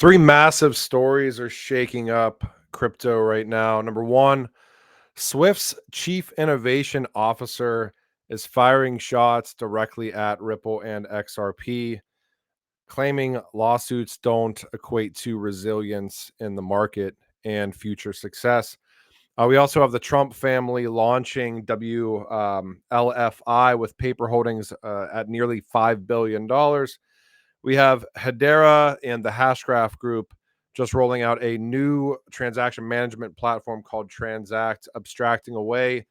Three massive stories are shaking up crypto right now. Number one, Swift's chief innovation officer is firing shots directly at Ripple and XRP, claiming lawsuits don't equate to resilience in the market and future success. We also have the Trump family launching WLFI with paper holdings at nearly $5 billion. We have Hedera and the Hashgraph Group just rolling out a new transaction management platform called TransAct, abstracting away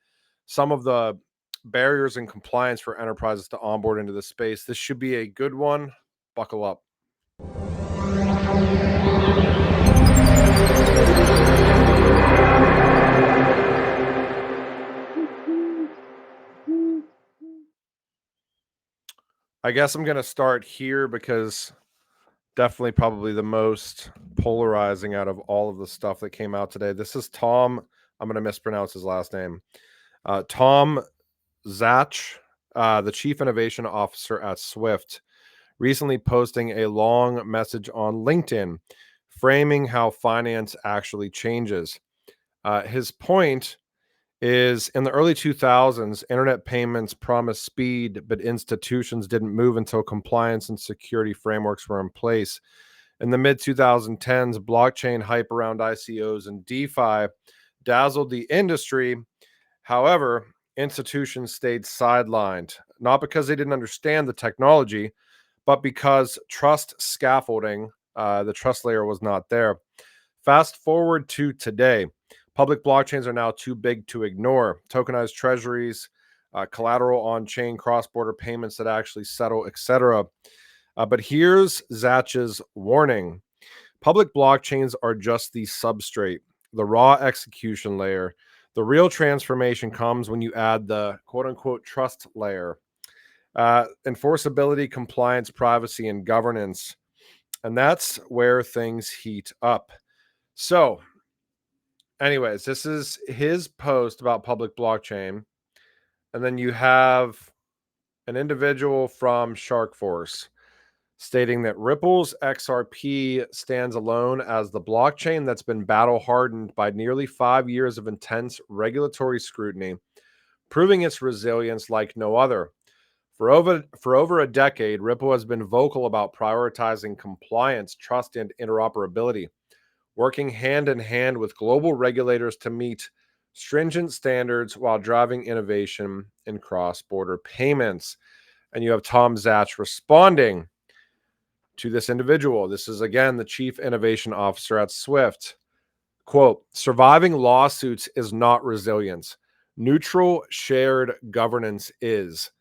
some of the barriers and compliance for enterprises to onboard into the space. This should be a good one. Buckle up. I guess I'm going to start here because definitely probably the most polarizing out of all of the stuff that came out today. This is Tom. I'm going to mispronounce his last name. Tom Zschach, the chief innovation officer at Swift, recently posting a long message on LinkedIn framing how finance actually changes. His point is in the early 2000s, internet payments promised speed, but institutions didn't move until compliance and security frameworks were in place. In the mid 2010s, blockchain hype around ICOs and DeFi dazzled the industry. However, institutions stayed sidelined, not because they didn't understand the technology, but because trust scaffolding, the trust layer was not there. Fast forward to today. Public blockchains are now too big to ignore. Tokenized treasuries, collateral on-chain cross-border payments that actually settle, etc. But here's Zach's warning. Public blockchains are just the substrate, the raw execution layer. The real transformation comes when you add the quote-unquote trust layer. Enforceability, compliance, privacy, and governance. And that's where things heat up. So, anyways, this is his post about public blockchain. And then you have an individual from Shark Force stating that Ripple's XRP stands alone as the blockchain that's been battle hardened by nearly 5 years of intense regulatory scrutiny, proving its resilience like no other. For over a decade, Ripple has been vocal about prioritizing compliance, trust, and interoperability, working hand in hand with global regulators to meet stringent standards while driving innovation in cross-border payments. And you have Tom Zschach responding to this individual. This is, again, the chief innovation officer at Swift. Quote, surviving lawsuits is not resilience. Neutral shared governance is.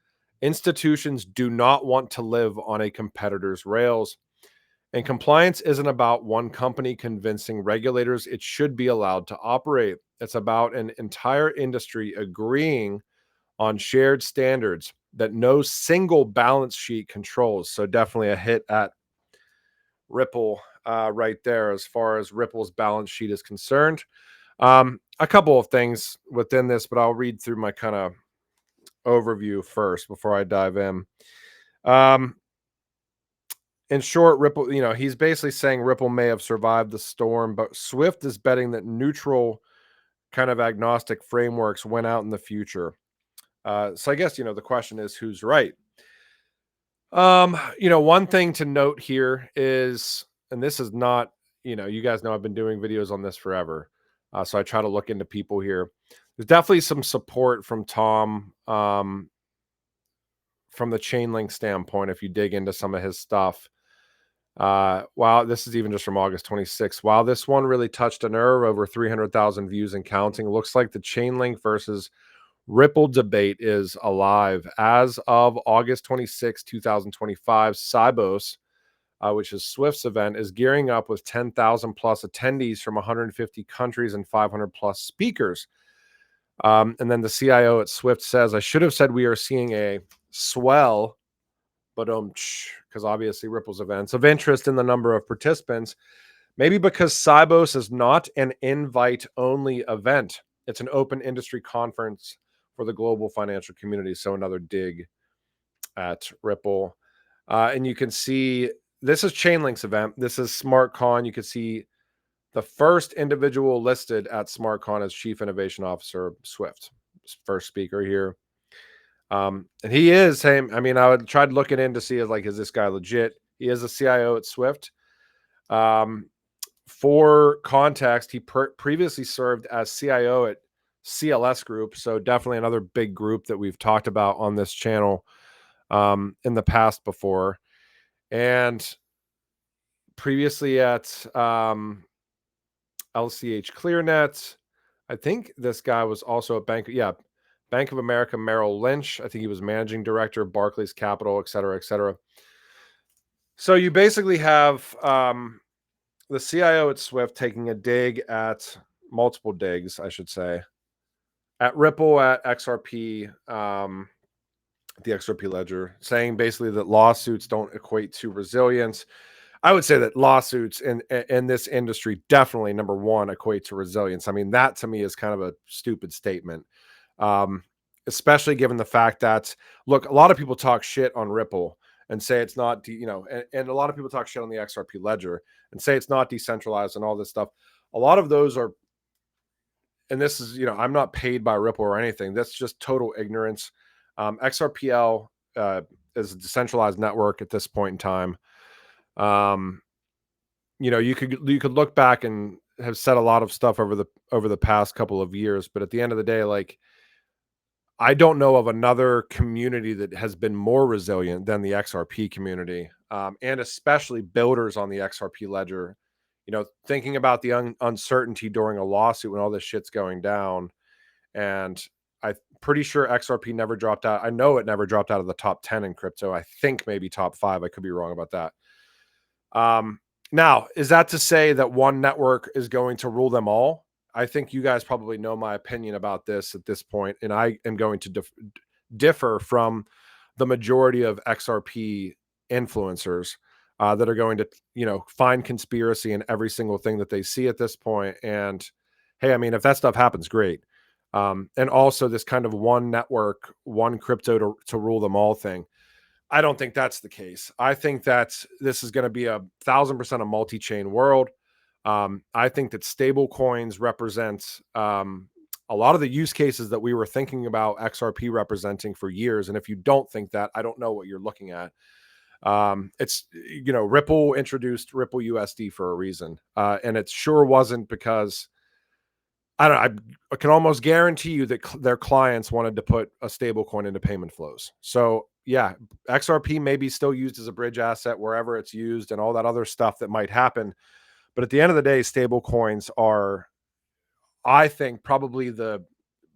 Institutions do not want to live on a competitor's rails. And compliance isn't about one company convincing regulators it should be allowed to operate. It's about an entire industry agreeing on shared standards that no single balance sheet controls. So definitely a hit at Ripple right there as far as Ripple's balance sheet is concerned. A couple of things within this, but I'll read through my kind of overview first before I dive in. In short, Ripple, he's basically saying Ripple may have survived the storm, but Swift is betting that neutral, kind of agnostic frameworks went out in the future. So I guess, the question is who's right? One thing to note here is, and this is not, you guys know I've been doing videos on this forever. So I try to look into people here. There's definitely some support from Tom from the Chainlink standpoint, if you dig into some of his stuff. Wow, this is even just from August 26th. While this one really touched a nerve, over 300,000 views and counting, looks like the Chainlink versus Ripple debate is alive. As of August 26, 2025, Sibos, which is Swift's event, is gearing up with 10,000 plus attendees from 150 countries and 500 plus speakers. And then the CIO at Swift says, I should have said we are seeing a swell, but because obviously Ripple's events of interest in the number of participants, maybe because Sibos is not an invite-only event. It's an open industry conference for the global financial community. So another dig at Ripple. And you can see this is Chainlink's event. This is SmartCon. You can see the first individual listed at SmartCon as Chief Innovation Officer, Swift, first speaker here. And he is, hey, I mean, I would try looking in to see, like, is this guy legit? He is a CIO at Swift. For context, he previously served as CIO at CLS Group. So definitely another big group that we've talked about on this channel in the past before. And previously at LCH ClearNet. I think this guy was also at Bank of America Merrill Lynch. I think he was managing director of Barclays Capital, et cetera, et cetera. So you basically have the CIO at Swift taking a dig at multiple digs, I should say, at Ripple, at XRP, the XRP ledger, saying basically that lawsuits don't equate to resilience. I would say that lawsuits in this industry definitely, number one, equate to resilience. I mean, that to me is kind of a stupid statement, especially given the fact that, look, a lot of people talk shit on Ripple and say it's not, and a lot of people talk shit on the XRP ledger and say it's not decentralized and all this stuff. A lot of those are, and this is, I'm not paid by Ripple or anything. That's just total ignorance. XRPL is a decentralized network at this point in time. You could look back and have said a lot of stuff over the past couple of years, but at the end of the day, like, I don't know of another community that has been more resilient than the XRP community, and especially builders on the XRP ledger. Thinking about the uncertainty during a lawsuit when all this shit's going down, and I'm pretty sure XRP never dropped out. I know it never dropped out of the top 10 in crypto. I think maybe top 5. I could be wrong about that. Now, is that to say that one network is going to rule them all? I think you guys probably know my opinion about this at this point, and I am going to differ from the majority of XRP influencers that are going to, find conspiracy in every single thing that they see at this point. And hey, I mean, if that stuff happens, great. And also this kind of one network, one crypto to rule them all thing. I don't think that's the case. I think that this is going to be 1,000% a multi-chain world. I think that stable coins represent a lot of the use cases that we were thinking about XRP representing for years. And if you don't think that, I don't know what you're looking at. It's, Ripple introduced Ripple USD for a reason. And it sure wasn't because, I can almost guarantee you that their clients wanted to put a stable coin into payment flows. So yeah, XRP may be still used as a bridge asset wherever it's used and all that other stuff that might happen. But at the end of the day, stable coins are, I think, probably the,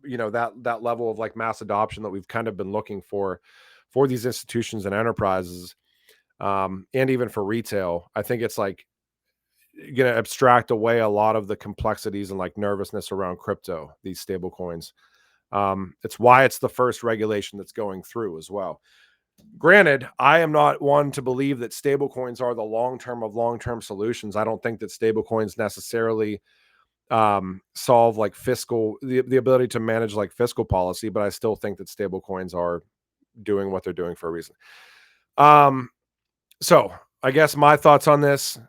that level of like mass adoption that we've kind of been looking for these institutions and enterprises, and even for retail. I think it's like going to abstract away a lot of the complexities and like nervousness around crypto, these stable coins. It's why it's the first regulation that's going through as well. Granted, I am not one to believe that stable coins are the long-term of long-term solutions. I don't think that stable coins necessarily solve like the ability to manage like fiscal policy, but I still think that stable coins are doing what they're doing for a reason. So I guess my thoughts on this,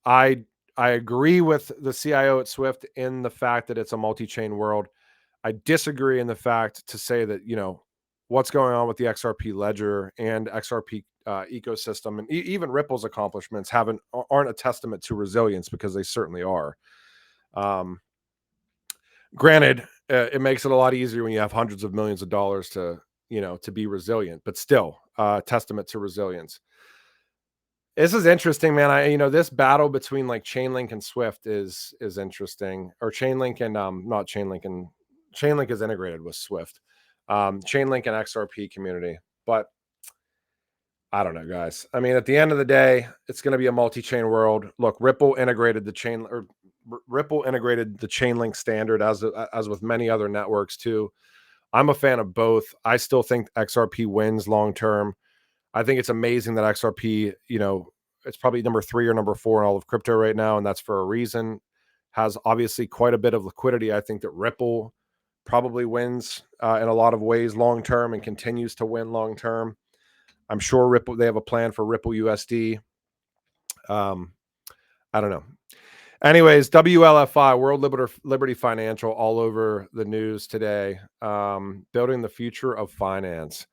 I agree with the CIO at Swift in the fact that it's a multi-chain world. I disagree in the fact to say that, what's going on with the XRP ledger and XRP ecosystem and even Ripple's accomplishments aren't a testament to resilience, because they certainly are. Granted, it makes it a lot easier when you have hundreds of millions of dollars to be resilient, but still testament to resilience. This is interesting, man. This battle between like Chainlink and Swift is interesting, or Chainlink and not Chainlink, and Chainlink is integrated with Swift, Chainlink and XRP community. But I don't know, guys. I mean, at the end of the day, it's going to be a multi-chain world. Look, Ripple integrated the Chainlink standard as with many other networks too. I'm a fan of both. I still think XRP wins long term. I think it's amazing that XRP, it's probably number 3 or number 4 in all of crypto right now, and that's for a reason. Has obviously quite a bit of liquidity. I think that Ripple probably wins in a lot of ways long term and continues to win long term. I'm sure they have a plan for Ripple USD. I don't know. Anyways, WLFI, World Liberty Financial, all over the news today. Building the future of finance.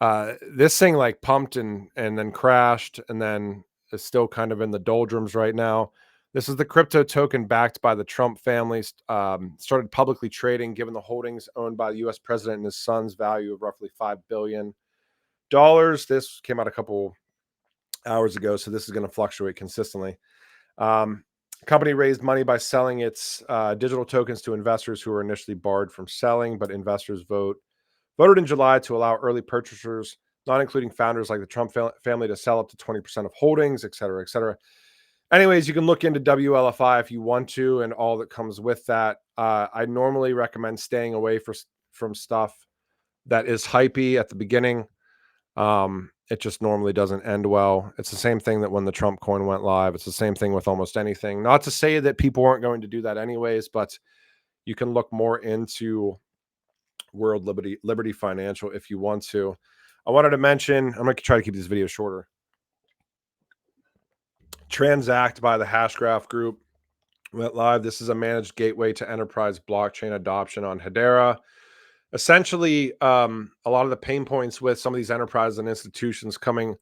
This thing like pumped and then crashed, and then is still kind of in the doldrums right now. This is the crypto token backed by the Trump family. Started publicly trading, given the holdings owned by the U.S. president and his son's value of roughly $5 billion. This came out a couple hours ago, so this is going to fluctuate consistently. Company raised money by selling its digital tokens to investors who were initially barred from selling, but investors voted in July to allow early purchasers, not including founders like the Trump family, to sell up to 20% of holdings, et cetera, et cetera. Anyways, you can look into WLFI if you want to and all that comes with that. I normally recommend staying away from stuff that is hypey at the beginning. It just normally doesn't end well. It's the same thing that when the Trump coin went live. It's the same thing with almost anything. Not to say that people aren't going to do that anyways, but you can look more into World Liberty Financial if you want to. I wanted to mention, I'm going to try to keep these videos shorter. TransAct by the Hashgraph Group went live. This is a managed gateway to enterprise blockchain adoption on Hedera. Essentially, a lot of the pain points with some of these enterprises and institutions coming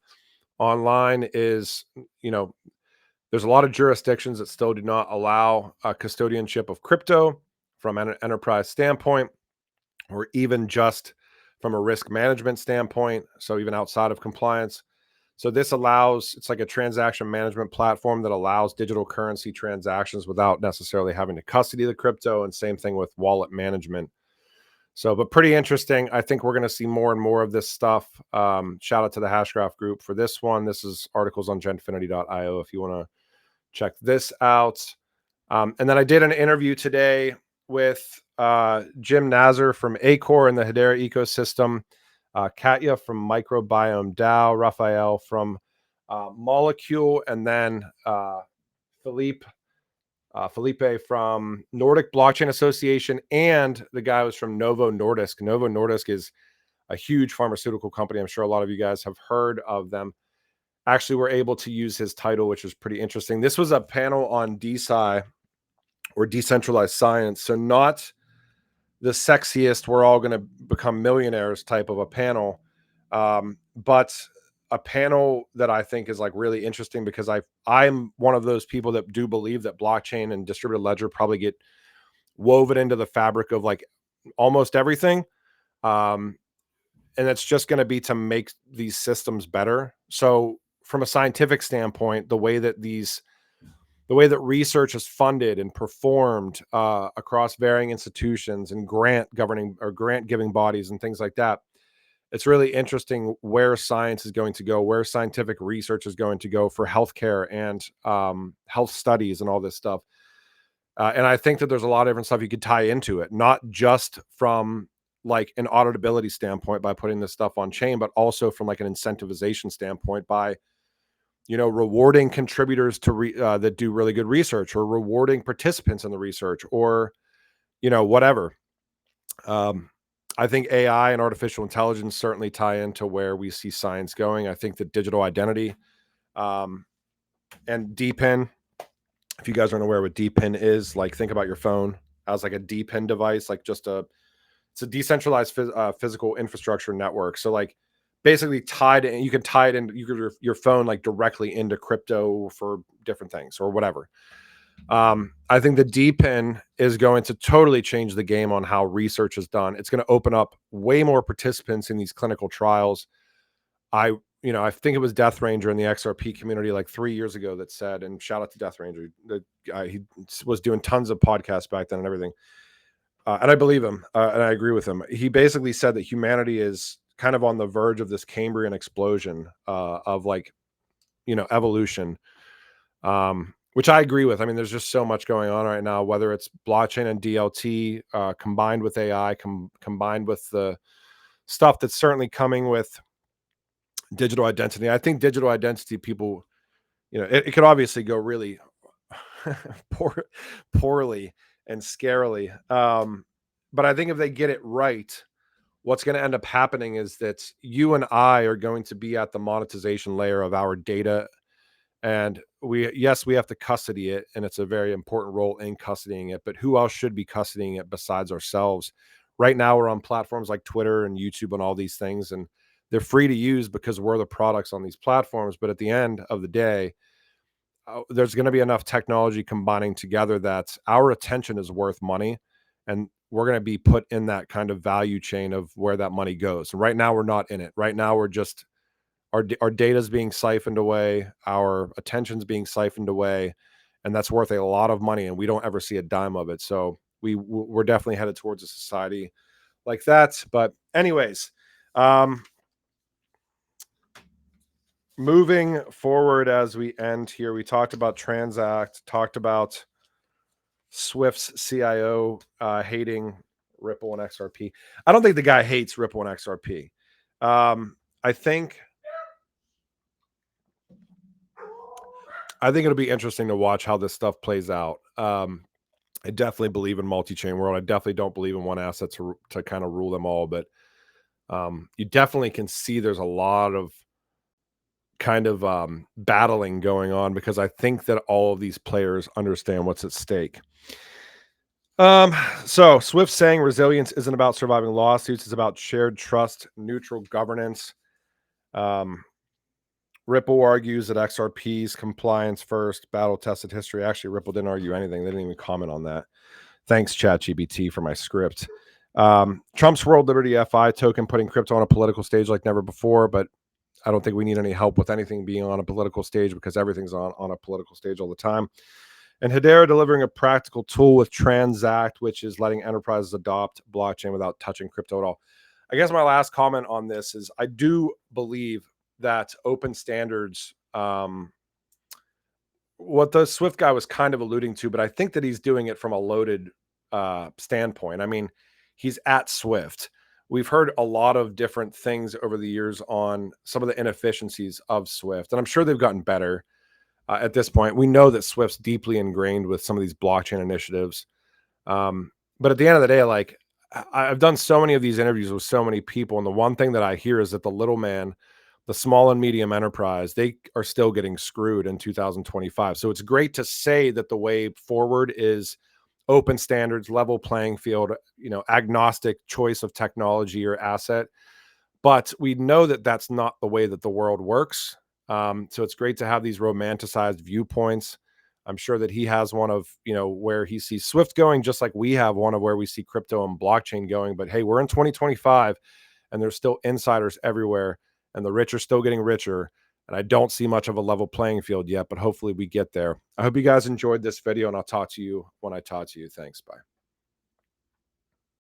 online is, there's a lot of jurisdictions that still do not allow a custodianship of crypto from an enterprise standpoint, or even just from a risk management standpoint. So even outside of compliance. So this allows, it's like a transaction management platform that allows digital currency transactions without necessarily having to custody the crypto, and same thing with wallet management. So, but pretty interesting. I think we're going to see more and more of this stuff. Shout out to the Hashgraph Group for this one. This is articles on genfinity.io if you want to check this out. And then I did an interview today with Jim Nazar from Acor in the Hedera ecosystem, Katya from Microbiome DAO, Raphael from Molecule, and then Felipe from Nordic Blockchain Association, and the guy was from Novo Nordisk. Novo Nordisk is a huge pharmaceutical company. I'm sure a lot of you guys have heard of them. Actually, we're able to use his title, which is pretty interesting. This was a panel on DeSci, or decentralized science. So not the sexiest, we're all going to become millionaires type of a panel, but a panel that I think is like really interesting, because I'm one of those people that do believe that blockchain and distributed ledger probably get woven into the fabric of like almost everything. And it's just going to be to make these systems better. So from a scientific standpoint, the way that research is funded and performed across varying institutions and grant giving bodies and things like that, it's really interesting where science is going to go, where scientific research is going to go for healthcare and health studies and all this stuff. And I think that there's a lot of different stuff you could tie into it, not just from like an auditability standpoint by putting this stuff on chain, but also from like an incentivization standpoint by rewarding contributors to that do really good research, or rewarding participants in the research, or whatever. I think AI and artificial intelligence certainly tie into where we see science going. I think that digital identity and DPIN, if you guys aren't aware what DPIN is, like think about your phone as like a DPIN device, like it's a decentralized physical infrastructure network. So like basically you can tie it in your phone like directly into crypto for different things or whatever. I think the DPIN is going to totally change the game on how research is done. It's going to open up way more participants in these clinical trials. I think it was Death Ranger in the XRP community like 3 years ago that said, and shout out to Death Ranger, he was doing tons of podcasts back then and everything. And I believe him, and I agree with him. He basically said that humanity is kind of on the verge of this Cambrian explosion of like, evolution, which I agree with. I mean, there's just so much going on right now, whether it's blockchain and DLT combined with AI, combined with the stuff that's certainly coming with digital identity. I think digital identity, people, it could obviously go really poorly and scarily. But I think if they get it right, what's going to end up happening is that you and I are going to be at the monetization layer of our data. And yes, we have to custody it, and it's a very important role in custodying it. But who else should be custodying it besides ourselves? Right now, we're on platforms like Twitter and YouTube and all these things, and they're free to use because we're the products on these platforms. But at the end of the day, there's going to be enough technology combining together that our attention is worth money, and we're going to be put in that kind of value chain of where that money goes. And right now, we're not in it. Right now, we're just our data is being siphoned away, our attention's being siphoned away, and that's worth a lot of money, and we don't ever see a dime of it. So we're definitely headed towards a society like that. But anyways, um, moving forward as we end here, we talked about TransAct, talked about Swift's CIO hating Ripple and XRP. I don't think the guy hates Ripple and XRP. I think it'll be interesting to watch how this stuff plays out. I definitely believe in multi-chain world. I definitely don't believe in one asset to kind of rule them all, but you definitely can see there's a lot of kind of battling going on because I think that all of these players understand what's at stake. So Swift saying resilience isn't about surviving lawsuits; it's about shared trust, neutral governance. Ripple argues that XRP's compliance first, battle tested history. Actually, Ripple didn't argue anything. They didn't even comment on that. Thanks, ChatGPT, for my script. Trump's World Liberty FI token putting crypto on a political stage like never before, but I don't think we need any help with anything being on a political stage because everything's on a political stage all the time. And Hedera delivering a practical tool with TransAct, which is letting enterprises adopt blockchain without touching crypto at all. I guess my last comment on this is I do believe that open standards, what the Swift guy was kind of alluding to, but I think that he's doing it from a loaded standpoint. I mean, he's at Swift. We've heard a lot of different things over the years on some of the inefficiencies of Swift, and I'm sure they've gotten better at this point. We know that Swift's deeply ingrained with some of these blockchain initiatives. But at the end of the day, like I've done so many of these interviews with so many people, and the one thing that I hear is that the little man, the small and medium enterprise, they are still getting screwed in 2025. So it's great to say that the way forward is open standards, level playing field, agnostic choice of technology or asset. But we know that that's not the way that the world works. So it's great to have these romanticized viewpoints. I'm sure that he has one of, where he sees Swift going, just like we have one of where we see crypto and blockchain going. But hey, we're in 2025 and there's still insiders everywhere and the rich are still getting richer. And I don't see much of a level playing field yet, but hopefully we get there. I hope you guys enjoyed this video and I'll talk to you when I talk to you. Thanks. Bye.